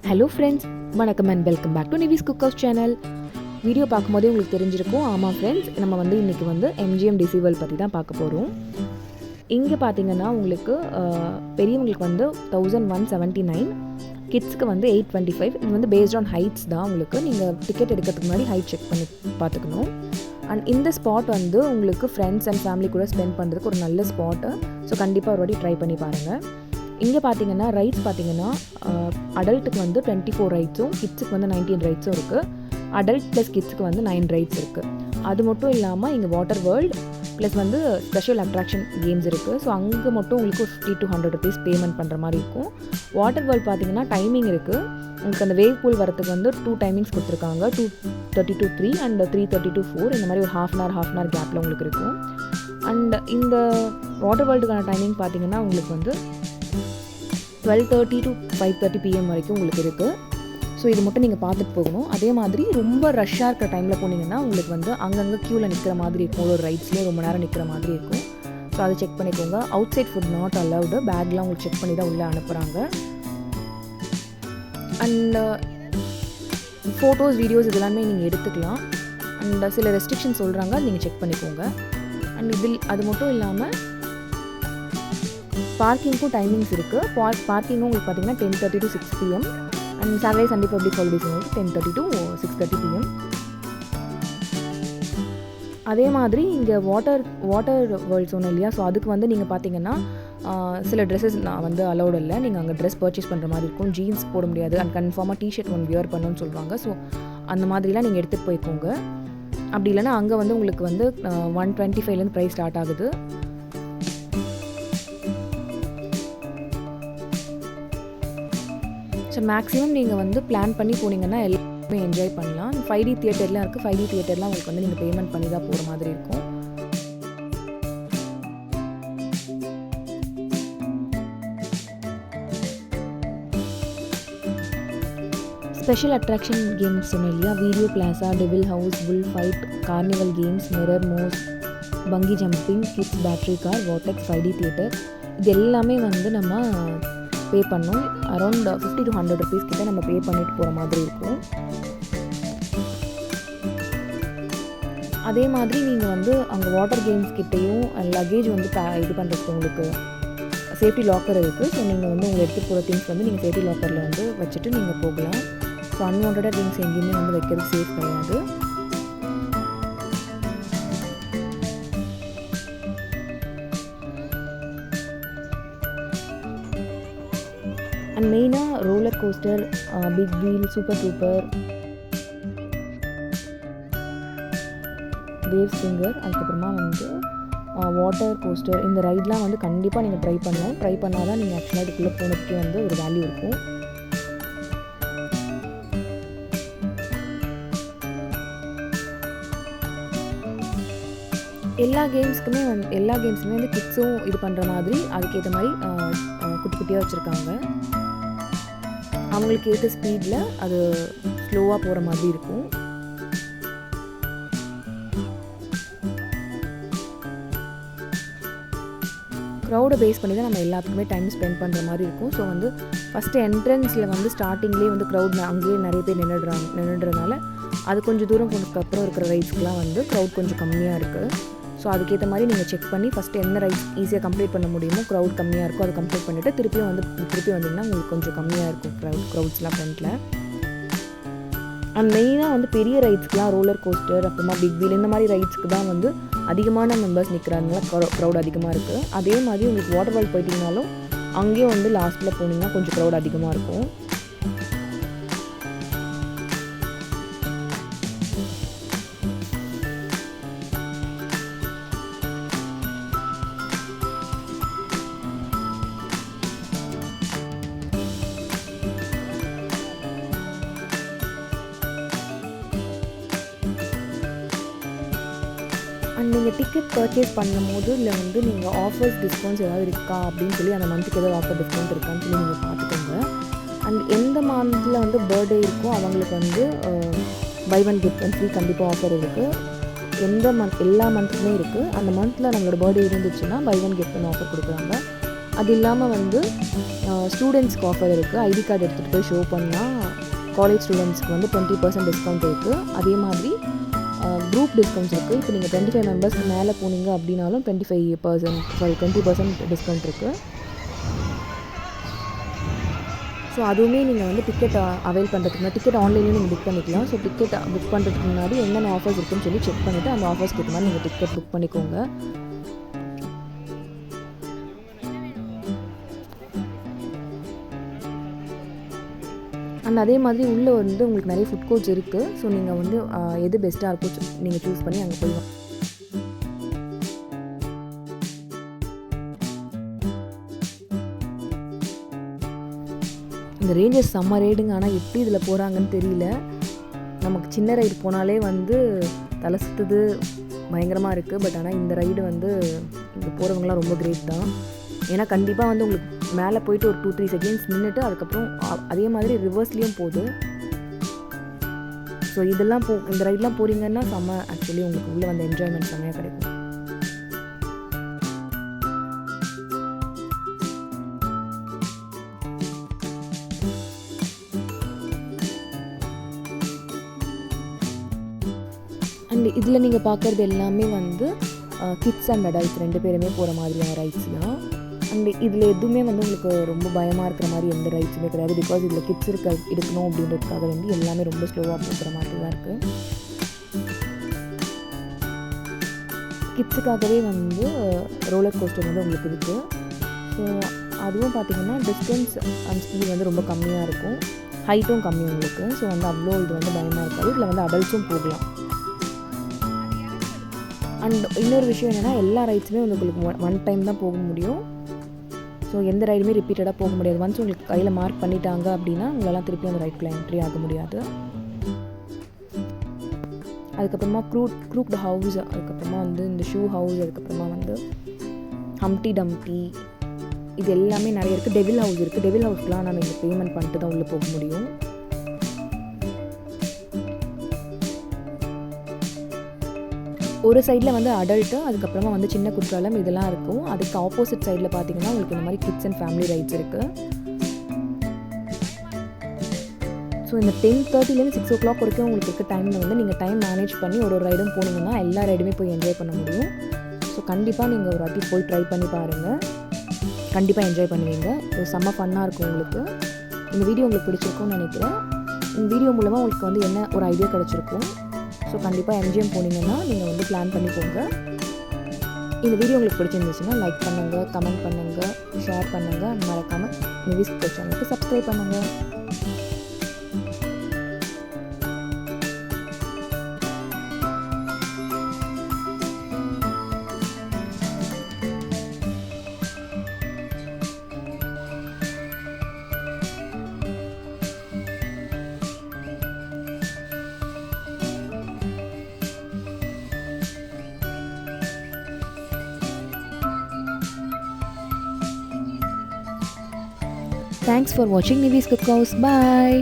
Hello friends, வணக்கம் and welcome back to Nivi's cook house channel. Video பார்க்கும்போதே உங்களுக்கு தெரிஞ்சிருக்கும். ஆமாம் ஃப்ரெண்ட்ஸ், நம்ம இன்றைக்கி MGM டிசி வேர்ல்ட் பற்றி தான் பார்க்க போகிறோம். இங்கே பார்த்தீங்கன்னா உங்களுக்கு பெரியவங்களுக்கு 1179, கிட்ஸுக்கு 825. இது பேஸ்ட் ஆன் ஹைட்ஸ் தான். உங்களுக்கு நீங்கள் டிக்கெட் எடுக்கிறதுக்கு முன்னாடி ஹைட் செக் பண்ணி பார்த்துக்கணும். அண்ட் இந்த ஸ்பாட் உங்களுக்கு ஃப்ரெண்ட்ஸ் அண்ட் ஃபேமிலி கூட ஸ்பெண்ட் பண்ணுறதுக்கு ஒரு நல்ல ஸ்பாட்டு. ஸோ கண்டிப்பாக ஒரு வாட்டி ட்ரை பண்ணி பாருங்கள். இங்கே பார்த்தீங்கன்னா ரைட்ஸ் பார்த்தீங்கன்னா அடல்ட்டுக்கு 24 ரைட்ஸும் கிட்ஸுக்கு 19 ரைட்ஸும் இருக்குது. அடல்ட் ப்ளஸ் கிட்ஸுக்கு 9 ரைட்ஸ் இருக்குது. அது மட்டும் இல்லாமல் இங்கே water world plus special attraction games இருக்குது. ஸோ அங்கே மட்டும் உங்களுக்கு 50 to 100 rupees பேமெண்ட் பண்ணுற மாதிரி இருக்கும். வாட்டர் வேர்ல்டு பார்த்தீங்கன்னா டைமிங் இருக்குது. உங்களுக்கு அந்த வேவ் பூல் வரத்துக்கு 2 டைமிங்ஸ் கொடுத்துருக்காங்க. 2:30 to 3 அண்ட் 3:30 to 4. இந்த மாதிரி ஒரு half an hour கேப்பில் உங்களுக்கு இருக்கும். அண்ட் இந்த வாட்டர் வேர்ல்டுக்கான டைமிங் பார்த்தீங்கன்னா உங்களுக்கு 12:30 to 5:30 PM வரைக்கும் உங்களுக்கு இருக்குது. ஸோ இது மட்டும் நீங்கள் பார்த்துட்டு போகணும். அதே மாதிரி ரொம்ப ரஷ்ஷாக இருக்கிற டைமில் போனீங்கன்னா உங்களுக்கு அங்கங்கே க்யூவில் நிற்கிற மாதிரி இருக்கும். ஒரு ரைட்ஸ்லேயே ரொம்ப நேரம் நிற்கிற மாதிரி இருக்கும். ஸோ அதை செக் பண்ணிக்கோங்க. Outside food not allowed. பேக்லாம் உங்களுக்கு செக் பண்ணி தான் உள்ளே அனுப்புகிறாங்க. அண்ட் ஃபோட்டோஸ், வீடியோஸ் இதெல்லாமே நீங்கள் எடுத்துக்கலாம். அண்ட் சில ரெஸ்ட்ரிக்ஷன் சொல்கிறாங்க, நீங்கள் செக் பண்ணிக்கோங்க. அண்ட் இதில் அது மட்டும் இல்லாமல் பார்க்கிங்க்கும் டைமிங்ஸ் இருக்குது. பார்க்கிங்கும் உங்களுக்கு பார்த்தீங்கன்னா 10:30 to 6 PM. And Saturday Sunday public holidays 10:30 to 6:30 PM. அதே மாதிரி இங்கே வாட்டர் வேர்ல்ட் சொன்னேன் இல்லையா. ஸோ அதுக்கு நீங்கள் பார்த்தீங்கன்னா சில ட்ரெஸ்ஸஸ் நான் அலௌட் இல்லை. நீங்கள் அங்கே ட்ரெஸ் பர்ச்சேஸ் பண்ணுற மாதிரி இருக்கும். ஜீன்ஸ் போட முடியாது. அண்ட் கன்ஃபார்மாக டிஷர்ட் வியர் பண்ணணும்னு சொல்லுவாங்க. ஸோ அந்த மாதிரிலாம் நீங்கள் எடுத்துகிட்டு போய்க்கோங்க. அப்படி இல்லைனா அங்கே உங்களுக்கு 125 ப்ரைஸ் ஸ்டார்ட் ஆகுது. ஸோ மேக்ஸிமம் நீங்கள் பிளான் பண்ணி போனீங்கன்னா எல்லாமே என்ஜாய் பண்ணலாம். 5D தியேட்டர்லாம் இருக்குது. 5D தியேட்டர்லாம் உங்களுக்கு நீங்கள் பேமெண்ட் பண்ணி தான் போகிற மாதிரி இருக்கும். ஸ்பெஷல் அட்ராக்ஷன் கேம்ஸ் சொன்னேன் இல்லையா. Video plaza, devil house, bull fight, carnival games, mirror maze, bungee jumping, kids battery car, வாட்டெக்ஸ், 5D தியேட்டர், இது எல்லாமே நம்ம பே பண்ணோம். அரௌண்ட் 50 to 100 rupees கிட்ட நம்ம பே பண்ணிட்டு போகிற மாதிரி இருக்கும். அதே மாதிரி நீங்கள் அங்கே வாட்டர் கேம்ஸ் கிட்டேயும் லக்கேஜ் இது பண்ணுறதுக்கு உங்களுக்கு சேஃப்டி லாக்கர் இருக்குது. ஸோ நீங்கள் உங்களை எடுத்துகிட்டு போகிற திங்ஸ் நீங்கள் சேஃப்டி லாக்கரில் வச்சுட்டு நீங்கள் போகலாம். ஸோ அன்வான்டாக திங்ஸ் எங்கேயுமே வைக்கிறது சேஃப் கிடையாது. அண்ட் மெயினாக roller coaster, big wheel, super duper, wave springer, அதுக்கப்புறமா வாட்டர் கோஸ்டர், இந்த ரைட்லாம் கண்டிப்பாக நீங்கள் ட்ரை பண்ணணும். ட்ரை பண்ணால் தான் நீங்கள் ஆக்சுவலாக இதுக்குள்ளே போனதுக்கே ஒரு வேல்யூ இருக்கும். எல்லா கேம்ஸுமே கிட்ஸும் இது பண்ணுற மாதிரி அதுக்கேற்ற மாதிரி குட்டி குட்டியாக வச்சுருக்காங்க. அவங்களுக்கு ஏற்ற ஸ்பீடில் அது ஸ்லோவாக போகிற மாதிரி இருக்கும். க்ரௌடை பேஸ் பண்ணி தான் நம்ம எல்லாத்துக்குமே டைம் ஸ்பெண்ட் பண்ணுற மாதிரி இருக்கும். ஸோ ஃபஸ்ட்டு என்ட்ரன்ஸில் ஸ்டார்டிங்லேயே க்ரௌட் அங்கேயே நிறைய பேர் நின்றுடுறதுனால அது கொஞ்சம் தூரம் போனதுக்கப்புறம் இருக்கிற ரைட்ஸ்க்கெலாம் க்ரௌட் கொஞ்சம் கம்மியாக இருக்குது. ஸோ அதுக்கேற்ற மாதிரி நீங்கள் செக் பண்ணி ஃபஸ்ட்டு என்ன ரைட்ஸ் ஈஸியாக கம்ப்ளீட் பண்ண முடியுமோ, க்ரௌட் கம்மியாக இருக்கும், அதை கம்ப்ளீட் பண்ணிவிட்டு திருப்பி வந்தீங்கன்னா உங்களுக்கு கொஞ்சம் கம்மியாக இருக்கும் க்ரௌட்ஸ்லாம் ஃப்ரண்ட்டில். அண்ட் மெயினாக பெரிய ரைட்ஸ்க்குலாம் ரோலர் கோஸ்டர், அப்புறமா பிக் வீல், இந்த மாதிரி ரைட்ஸ்க்கு தான் அதிகமான மெம்பர்ஸ் நிற்கிறாங்களா, க்ரௌட் அதிகமாக இருக்குது. அதே மாதிரி உங்களுக்கு வாட்டர் வேர்ல்ட் போயிட்டீங்கனாலும் அங்கேயும் லாஸ்ட்டில் போனீங்கன்னா கொஞ்சம் க்ரௌட் அதிகமாக இருக்கும். அண்ட் நீங்கள் டிக்கெட் பர்ச்சேஸ் பண்ணும்போது இல்லை நீங்கள் ஆஃபர்ஸ், டிஸ்கவுண்ட்ஸ் ஏதாவது இருக்கா அப்படின்னு சொல்லி அந்த மந்த்துக்கு ஏதாவது ஆஃபர், டிஸ்கவுண்ட் இருக்கான்னு சொல்லி நீங்கள் பார்த்துக்கோங்க. அண்ட் எந்த மந்தில் பர்த்டே இருக்கோ அவங்களுக்கு buy one get one free கண்டிப்பாக ஆஃபர் இருக்குது. எல்லா மந்த்துக்குமே இருக்குது. அந்த மந்தில் நம்மளோட பர்த்டே இருந்துச்சுன்னா buy one get one offer கொடுக்குறாங்க. அது இல்லாமல் வந்து ஸ்டூடெண்ட்ஸ்க்கு ஆஃபர் இருக்குது. ஐடி கார்டு எடுத்துகிட்டு போய் ஷோ பண்ணால் காலேஜ் ஸ்டூடெண்ட்ஸ்க்கு வந்து 20% டிஸ்கவுண்ட் இருக்குது. அதே மாதிரி குரூப் டிஸ்கவுண்ட்ஸ் இருக்குது. இப்போ நீங்கள் 25 மெம்பர்ஸ்க்கு மேலே போனீங்க அப்படின்னாலும் 20% டிஸ்கவுண்ட் இருக்குது. ஸோ அதுவுமே நீங்கள் வந்து டிக்கெட் அவைல் பண்ணுறதுக்கு முன்னாடி டிக்கெட் ஆன்லைன்லேயும் நீங்கள் புக் பண்ணிக்கலாம். ஸோ டிக்கெட் புக் பண்ணுறதுக்கு முன்னாடி என்னென்ன ஆஃபர்ஸ் இருக்குன்னு சொல்லி செக் பண்ணிவிட்டு அந்த ஆஃபர்ஸ்க்கு ஏற்ற மாதிரி நீங்கள் டிக்கெட் புக் பண்ணிக்கோங்க. அண்ட் அதே மாதிரி உள்ளே வந்து உங்களுக்கு நிறைய ஃபுட் கோர்ட்ஸ் இருக்குது. ஸோ நீங்கள் வந்து எது பெஸ்ட்டாக இருக்கோ நீங்கள் சூஸ் பண்ணி அங்கே போய் இந்த ரேஞ்சஸ் செம்ம ரைடுங்க. ஆனால் எப்படி இதில் போகிறாங்கன்னு தெரியல. நமக்கு சின்ன ரைடு போனாலே வந்து தலை சுற்றுது, பயங்கரமாக இருக்குது. பட் ஆனால் இந்த ரைடு வந்து இங்கே போகிறவங்களாம் ரொம்ப கிரேட் தான். ஏன்னா கண்டிப்பாக வந்து உங்களுக்கு மேலே போயிட்டு ஒரு 2-3 செகண்ட்ஸ் நின்றுட்டு அதுக்கப்புறம் அதே மாதிரி ரிவர்ஸ்லேயும் போகுது. ஸோ இதெல்லாம் இந்த ரைடெலாம் போகிறீங்கன்னா செம்ம ஆக்சுவலி உங்களுக்கு உள்ளே வந்து என்ஜாய்மெண்ட் செம்மையாக கிடைக்கும். அண்ட் இதில் நீங்கள் பார்க்குறது எல்லாமே வந்து கிட்ஸ் அண்ட் அடல்ட்ஸ் 2 பேருமே போகிற மாதிரியான ரைட்ஸ் தான். அண்ட் இதில் எதுவுமே வந்து உங்களுக்கு ரொம்ப பயமாக இருக்கிற மாதிரி எந்த ரைட்ஸுமே கிடையாது. பிகாஸ் இதில் கிட்ஸ் இருக்கணும் அப்படின்றதுக்காக வந்து எல்லாமே ரொம்ப ஸ்லோவாக போகிற மாதிரி தான் இருக்குது. கிட்ஸுக்காகவே வந்து ரோலர் கோஸ்டர் வந்து உங்களுக்கு இருக்குது. ஸோ அதுவும் பார்த்திங்கன்னா டிஸ்டன்ஸ் அண்ட் ஸ்பீட் வந்து ரொம்ப கம்மியாக இருக்கும், ஹைட்டும் கம்மி உங்களுக்கு. ஸோ வந்து அவ்வளோ இது வந்து பயமாக இருக்காது. இதில் வந்து அடல்ட்ஸும் போகலாம். அண்ட் இன்னொரு விஷயம் என்னென்னா எல்லா ரைட்ஸுமே வந்து உங்களுக்கு 1 டைம் தான் போக முடியும். ஸோ எந்த ரைடுமே ரிப்பீட்டடாக போக முடியாது. ஒன்ஸ் உங்களுக்கு கையில் மார்க் பண்ணிட்டாங்க அப்படின்னா உங்களெல்லாம் திருப்பி அந்த ரைட்டில் என்ட்ரி ஆக முடியாது. அதுக்கப்புறமா க்ரூக்டு ஹவுஸ், அதுக்கப்புறமா வந்து இந்த ஷூ ஹவுஸ், அதுக்கப்புறமா வந்து ஹம்டி டம்டி, இது எல்லாமே நிறைய இருக்குது. டெவில் ஹவுஸ் இருக்குது. டெவில் ஹவுஸ்லாம் நம்ம இங்கே பேமெண்ட் பண்ணிட்டு தான் உள்ளே போக முடியும். ஒரு சைடில் வந்து அடல்ட்டு, அதுக்கப்புறமா வந்து சின்ன குற்றாலம் இதெல்லாம் இருக்கும். அதுக்கு ஆப்போசிட் சைடில் பார்த்தீங்கன்னா உங்களுக்கு இந்த மாதிரி கிட்ஸ் அண்ட் ஃபேமிலி ரைட்ஸ் இருக்குது. ஸோ இந்த 10:30லேருந்து 6 o'clock வரைக்கும் உங்களுக்கு இருக்க டைமில் வந்து நீங்கள் டைம் மேனேஜ் பண்ணி ஒரு ரைடும் போனீங்கன்னா எல்லா ரைடுமே போய் என்ஜாய் பண்ண முடியும். ஸோ கண்டிப்பாக நீங்கள் ஒரு வாட்டி போய் ட்ரை பண்ணி பாருங்கள், கண்டிப்பாக என்ஜாய் பண்ணுவீங்க. ஸோ செம்ம ஃபன்னாக இருக்கும் உங்களுக்கு. இந்த வீடியோ உங்களுக்கு பிடிச்சிருக்கும்னு நினைக்கிறேன். இந்த வீடியோ மூலமாக உங்களுக்கு வந்து என்ன ஒரு ஐடியா கிடச்சிருக்கும். ஸோ கண்டிப்பாக எம்ஜிஎம் போனீங்கன்னா நீங்கள் வந்து பிளான் பண்ணி போங்க. இந்த வீடியோ உங்களுக்கு பிடிச்சிருந்துச்சுன்னா லைக் பண்ணுங்கள், கமெண்ட் பண்ணுங்கள், ஷேர் பண்ணுங்கள். மறக்காமல் நிவிஸ் குக்கர் சேனலுக்கு சப்ஸ்கிரைப் பண்ணுங்கள். Thanks for watching Nivi's Cookhouse. Bye.